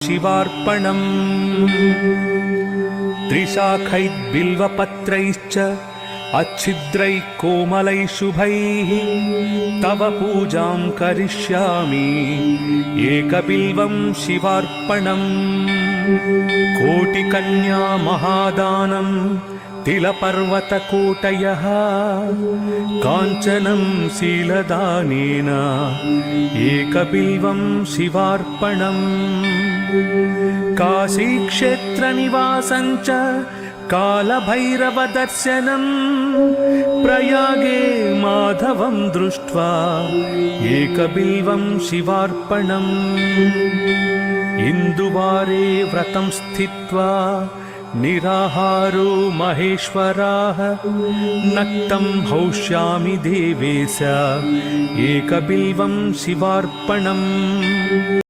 शिवार्पणम् त्रिशाखैर्बिल्वपत्रैश्च अच्छिद्रैः कोमलैः शुभैः तव पूजां करिष्यामि एकबिल्वं शिवार्पणम् कोटिकन्या महादानं तिलपर्वतकोटयः काञ्चनं शीलदानेन एकबिल्वं शिवार्पणम् काशीक्षेत्रनिवासं च कालभैरवदर्शनं प्रयागे माधवं दृष्ट्वा एकबिल्वं शिवार्पणम् इन्दुवारे व्रतं स्थित्वा निराहारो महेश्वराः नक्तं हौष्यामि देवेश एकबिल्वं शिवार्पणम्